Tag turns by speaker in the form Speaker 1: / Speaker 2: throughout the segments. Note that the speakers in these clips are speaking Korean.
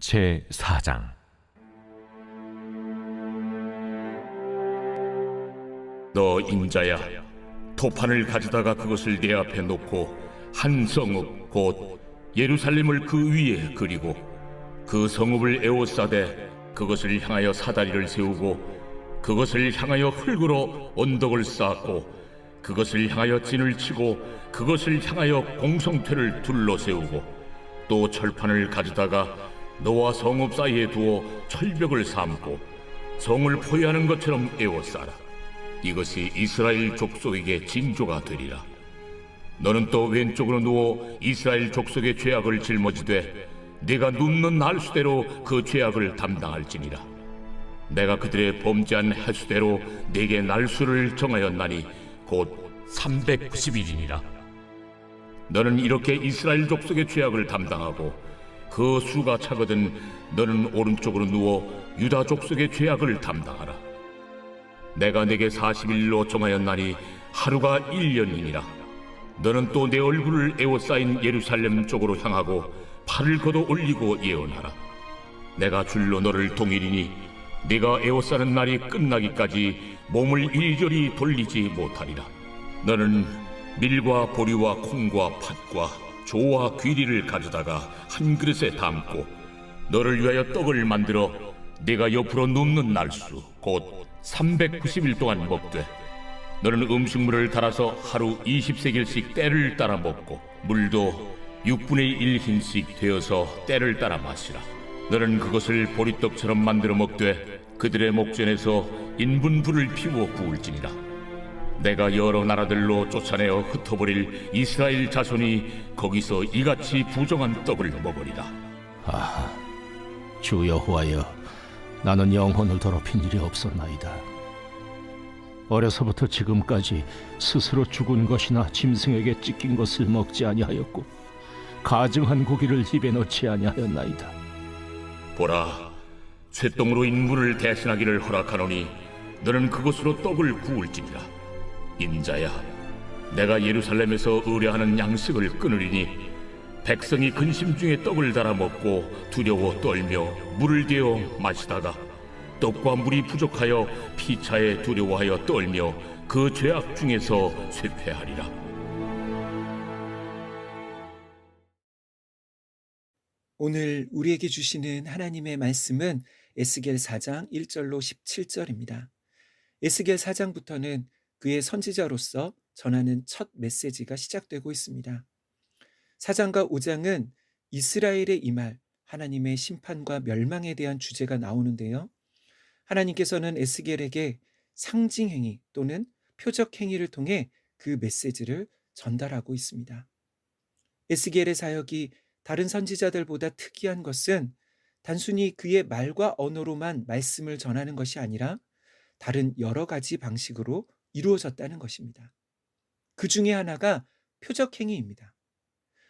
Speaker 1: 제4장.
Speaker 2: 너 인자야, 도판을 가져다가 그것을 내 앞에 놓고 한 성읍 곧 예루살렘을 그 위에 그리고 그 성읍을 에워싸되 그것을 향하여 사다리를 세우고 그것을 향하여 흙으로 언덕을 쌓고 그것을 향하여 진을 치고 그것을 향하여 공성퇴를 둘러 세우고 또 철판을 가져다가 너와 성읍 사이에 두어 철벽을 삼고 성을 포위하는 것처럼 에워싸라. 이것이 이스라엘 족속에게 징조가 되리라. 너는 또 왼쪽으로 누워 이스라엘 족속의 죄악을 짊어지되 네가 눕는 날수대로 그 죄악을 담당할지니라. 내가 그들의 범죄한 횟수대로 네게 날수를 정하였나니 곧 390일이니라. 너는 이렇게 이스라엘 족속의 죄악을 담당하고 그 수가 차거든 너는 오른쪽으로 누워 유다 족속의 죄악을 담당하라. 내가 네게 40일로 정하였나니 하루가 1년이니라. 너는 또 내 얼굴을 에워싸인 예루살렘 쪽으로 향하고 팔을 걷어 올리고 예언하라. 내가 줄로 너를 동일이니 네가 에워싸는 날이 끝나기까지 몸을 이리저리 돌리지 못하리라. 너는 밀과 보리와 콩과 팥과 조와 귀리를 가져다가 한 그릇에 담고 너를 위하여 떡을 만들어 네가 옆으로 눕는 날수 곧 390일 동안 먹되 너는 음식물을 달아서 하루 20세겔씩 때를 따라 먹고 물도 6분의 1 흰씩 되어서 때를 따라 마시라. 너는 그것을 보리떡처럼 만들어 먹되 그들의 목전에서 인분불을 피워 구울지니라. 내가 여러 나라들로 쫓아내어 흩어버릴 이스라엘 자손이 거기서 이같이 부정한 떡을 먹으리라.
Speaker 3: 아하, 주 여호와여, 나는 영혼을 더럽힌 일이 없었나이다. 어려서부터 지금까지 스스로 죽은 것이나 짐승에게 찢긴 것을 먹지 아니하였고 가증한 고기를 입에 넣지 아니하였나이다.
Speaker 2: 보라, 쇠똥으로 인물을 대신하기를 허락하노니 너는 그것으로 떡을 구울지니라. 인자야, 내가 예루살렘에서 의뢰하는 양식을 끊으리니 백성이 근심 중에 떡을 달아 먹고 두려워 떨며 물을 데워 마시다가 떡과 물이 부족하여 피차에 두려워하여 떨며 그 죄악 중에서 쇠퇴하리라.
Speaker 4: 오늘 우리에게 주시는 하나님의 말씀은 에스겔 4장 1절로 17절입니다. 에스겔 4장부터는 그의 선지자로서 전하는 첫 메시지가 시작되고 있습니다. 4장과 5장은 이스라엘에 임할 하나님의 심판과 멸망에 대한 주제가 나오는데요. 하나님께서는 에스겔에게 상징행위 또는 표적행위를 통해 그 메시지를 전달하고 있습니다. 에스겔의 사역이 다른 선지자들보다 특이한 것은 단순히 그의 말과 언어로만 말씀을 전하는 것이 아니라 다른 여러 가지 방식으로 이루어졌다는 것입니다. 그 중에 하나가 표적행위입니다.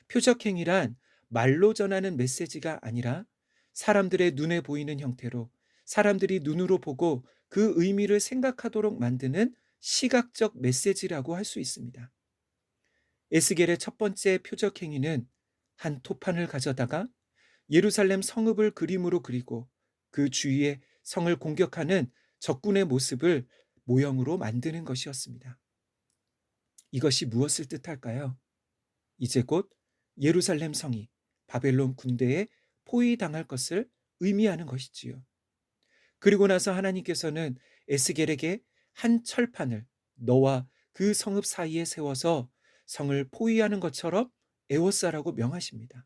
Speaker 4: 표적행위란 말로 전하는 메시지가 아니라 사람들의 눈에 보이는 형태로 사람들이 눈으로 보고 그 의미를 생각하도록 만드는 시각적 메시지라고 할 수 있습니다. 에스겔의 첫 번째 표적행위는 한 토판을 가져다가 예루살렘 성읍을 그림으로 그리고 그 주위에 성을 공격하는 적군의 모습을 모형으로 만드는 것이었습니다. 이것이 무엇을 뜻할까요? 이제 곧 예루살렘 성이 바벨론 군대에 포위당할 것을 의미하는 것이지요. 그리고 나서 하나님께서는 에스겔에게 한 철판을 너와 그 성읍 사이에 세워서 성을 포위하는 것처럼 에워싸라고 명하십니다.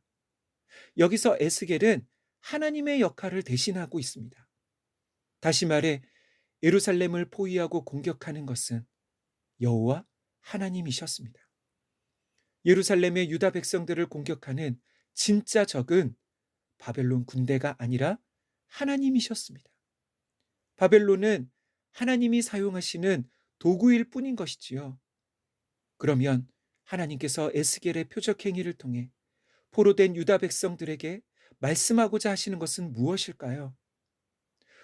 Speaker 4: 여기서 에스겔은 하나님의 역할을 대신하고 있습니다. 다시 말해 예루살렘을 포위하고 공격하는 것은 여호와 하나님이셨습니다. 예루살렘의 유다 백성들을 공격하는 진짜 적은 바벨론 군대가 아니라 하나님이셨습니다. 바벨론은 하나님이 사용하시는 도구일 뿐인 것이지요. 그러면 하나님께서 에스겔의 표적행위를 통해 포로된 유다 백성들에게 말씀하고자 하시는 것은 무엇일까요?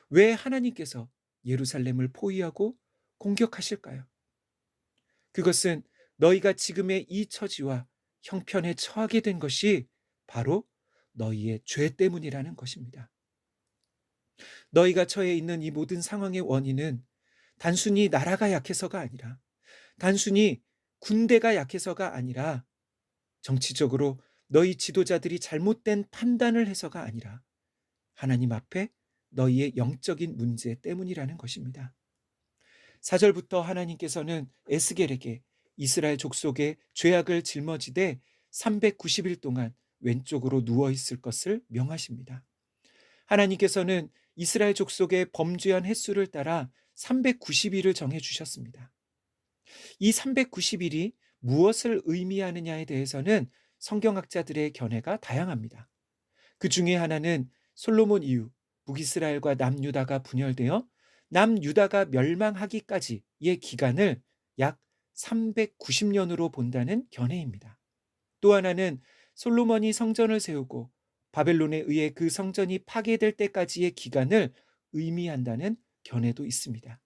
Speaker 4: 왜 하나님께서 예루살렘을 포위하고 공격하실까요? 그것은 너희가 지금의 이 처지와 형편에 처하게 된 것이 바로 너희의 죄 때문이라는 것입니다. 너희가 처해 있는 이 모든 상황의 원인은 단순히 나라가 약해서가 아니라, 단순히 군대가 약해서가 아니라, 정치적으로 너희 지도자들이 잘못된 판단을 해서가 아니라 하나님 앞에 너희의 영적인 문제 때문이라는 것입니다. 4절부터 하나님께서는 에스겔에게 이스라엘 족속의 죄악을 짊어지되 390일 동안 왼쪽으로 누워 있을 것을 명하십니다. 하나님께서는 이스라엘 족속의 범죄한 횟수를 따라 390일을 정해 주셨습니다. 이 390일이 무엇을 의미하느냐에 대해서는 성경학자들의 견해가 다양합니다. 그 중에 하나는 솔로몬 이후 북이스라엘과 남유다가 분열되어 남유다가 멸망하기까지의 기간을 약 390년으로 본다는 견해입니다. 또 하나는 솔로몬이 성전을 세우고 바벨론에 의해 그 성전이 파괴될 때까지의 기간을 의미한다는 견해도 있습니다.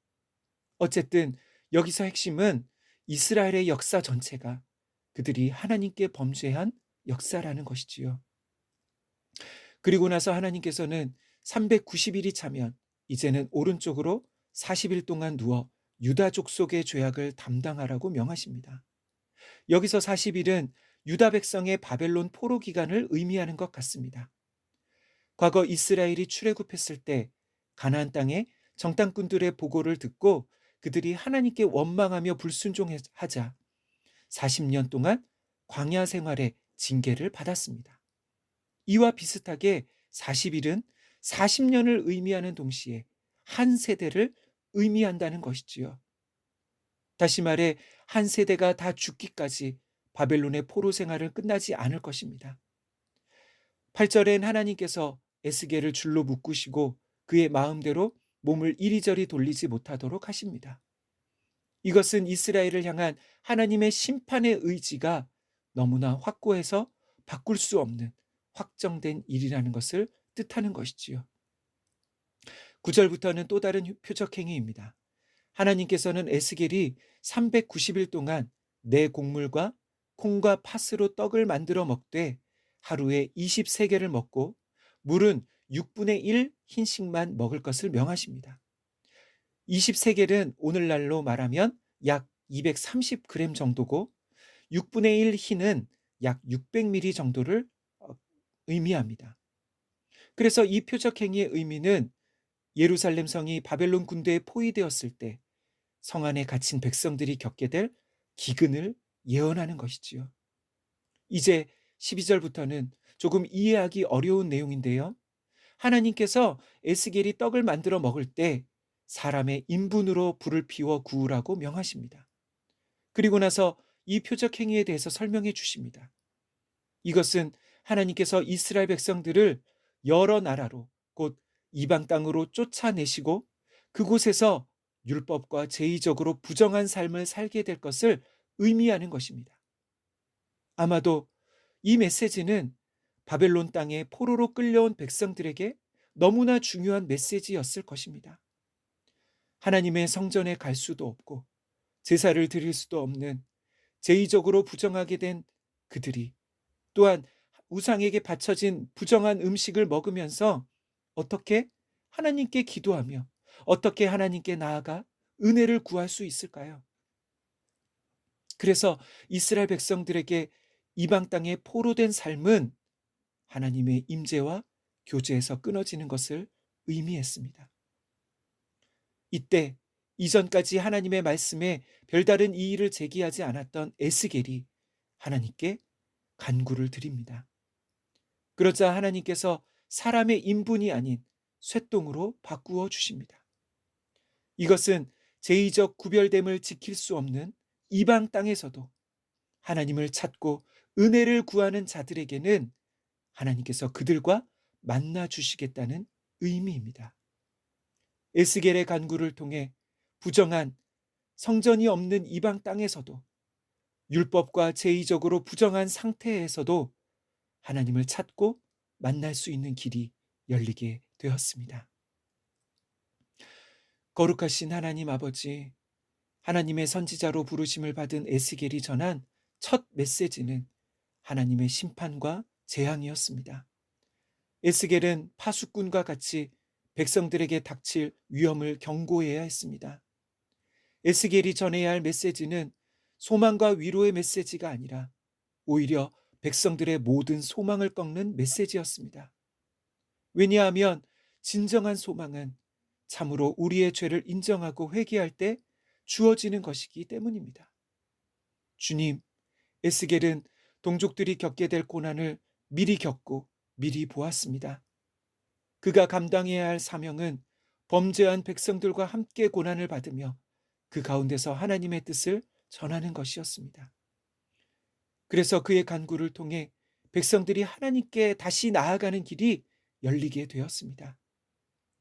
Speaker 4: 어쨌든 여기서 핵심은 이스라엘의 역사 전체가 그들이 하나님께 범죄한 역사라는 것이지요. 그리고 나서 하나님께서는 390일이 차면 이제는 오른쪽으로 40일 동안 누워 유다 족속의 죄악을 담당하라고 명하십니다. 여기서 40일은 유다 백성의 바벨론 포로 기간을 의미하는 것 같습니다. 과거 이스라엘이 출애굽했을 때 가나안 땅에 정탐꾼들의 보고를 듣고 그들이 하나님께 원망하며 불순종하자 40년 동안 광야 생활의 징계를 받았습니다. 이와 비슷하게 40일은 40년을 의미하는 동시에 한 세대를 의미한다는 것이지요. 다시 말해 한 세대가 다 죽기까지 바벨론의 포로 생활은 끝나지 않을 것입니다. 8절엔 하나님께서 에스겔을 줄로 묶으시고 그의 마음대로 몸을 이리저리 돌리지 못하도록 하십니다. 이것은 이스라엘을 향한 하나님의 심판의 의지가 너무나 확고해서 바꿀 수 없는 확정된 일이라는 것을 뜻하는 것이지요. 9절부터는 또 다른 표적 행위입니다. 하나님께서는 에스겔이 390일 동안 내 곡물과 콩과 팥으로 떡을 만들어 먹되 하루에 23개를 먹고 물은 6분의 1 흰씩만 먹을 것을 명하십니다. 23개는 오늘날로 말하면 약 230g 정도고 6분의 1 흰은 약 600ml 정도를 의미합니다. 그래서 이 표적 행위의 의미는 예루살렘 성이 바벨론 군대에 포위되었을 때 성 안에 갇힌 백성들이 겪게 될 기근을 예언하는 것이지요. 이제 12절부터는 조금 이해하기 어려운 내용인데요. 하나님께서 에스겔이 떡을 만들어 먹을 때 사람의 인분으로 불을 피워 구우라고 명하십니다. 그리고 나서 이 표적 행위에 대해서 설명해 주십니다. 이것은 하나님께서 이스라엘 백성들을 여러 나라로 곧 이방 땅으로 쫓아내시고 그곳에서 율법과 제의적으로 부정한 삶을 살게 될 것을 의미하는 것입니다. 아마도 이 메시지는 바벨론 땅에 포로로 끌려온 백성들에게 너무나 중요한 메시지였을 것입니다. 하나님의 성전에 갈 수도 없고 제사를 드릴 수도 없는 제의적으로 부정하게 된 그들이 또한 우상에게 바쳐진 부정한 음식을 먹으면서 어떻게 하나님께 기도하며 어떻게 하나님께 나아가 은혜를 구할 수 있을까요? 그래서 이스라엘 백성들에게 이방 땅에 포로된 삶은 하나님의 임재와 교제에서 끊어지는 것을 의미했습니다. 이때 이전까지 하나님의 말씀에 별다른 이의를 제기하지 않았던 에스겔이 하나님께 간구를 드립니다. 그러자 하나님께서 사람의 인분이 아닌 쇠똥으로 바꾸어 주십니다. 이것은 제의적 구별됨을 지킬 수 없는 이방 땅에서도 하나님을 찾고 은혜를 구하는 자들에게는 하나님께서 그들과 만나 주시겠다는 의미입니다. 에스겔의 간구를 통해 부정한 성전이 없는 이방 땅에서도 율법과 제의적으로 부정한 상태에서도 하나님을 찾고 만날 수 있는 길이 열리게 되었습니다. 거룩하신 하나님 아버지, 하나님의 선지자로 부르심을 받은 에스겔이 전한 첫 메시지는 하나님의 심판과 재앙이었습니다. 에스겔은 파수꾼과 같이 백성들에게 닥칠 위험을 경고해야 했습니다. 에스겔이 전해야 할 메시지는 소망과 위로의 메시지가 아니라 오히려 백성들의 모든 소망을 꺾는 메시지였습니다. 왜냐하면 진정한 소망은 참으로 우리의 죄를 인정하고 회개할 때 주어지는 것이기 때문입니다. 주님, 에스겔은 동족들이 겪게 될 고난을 미리 겪고 미리 보았습니다. 그가 감당해야 할 사명은 범죄한 백성들과 함께 고난을 받으며 그 가운데서 하나님의 뜻을 전하는 것이었습니다. 그래서 그의 간구를 통해 백성들이 하나님께 다시 나아가는 길이 열리게 되었습니다.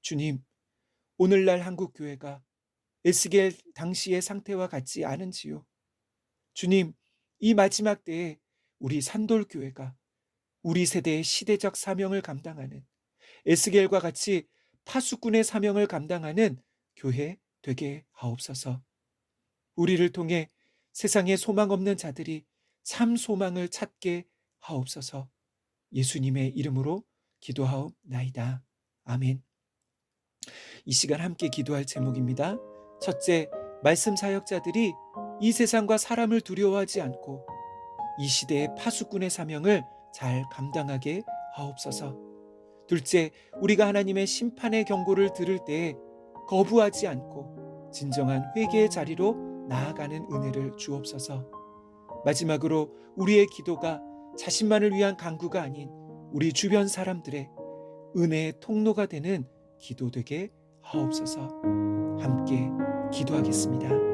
Speaker 4: 주님, 오늘날 한국 교회가 에스겔 당시의 상태와 같지 않은지요? 주님, 이 마지막 때에 우리 산돌교회가 우리 세대의 시대적 사명을 감당하는 에스겔과 같이 파수꾼의 사명을 감당하는 교회 되게 하옵소서. 우리를 통해 세상에 소망 없는 자들이 참 소망을 찾게 하옵소서. 예수님의 이름으로 기도하옵나이다. 아멘. 이 시간 함께 기도할 제목입니다. 첫째, 말씀 사역자들이 이 세상과 사람을 두려워하지 않고 이 시대의 파수꾼의 사명을 잘 감당하게 하옵소서. 둘째, 우리가 하나님의 심판의 경고를 들을 때 거부하지 않고 진정한 회개의 자리로 나아가는 은혜를 주옵소서. 마지막으로 우리의 기도가 자신만을 위한 간구가 아닌 우리 주변 사람들의 은혜의 통로가 되는 기도 되게 하옵소서. 함께 기도하겠습니다.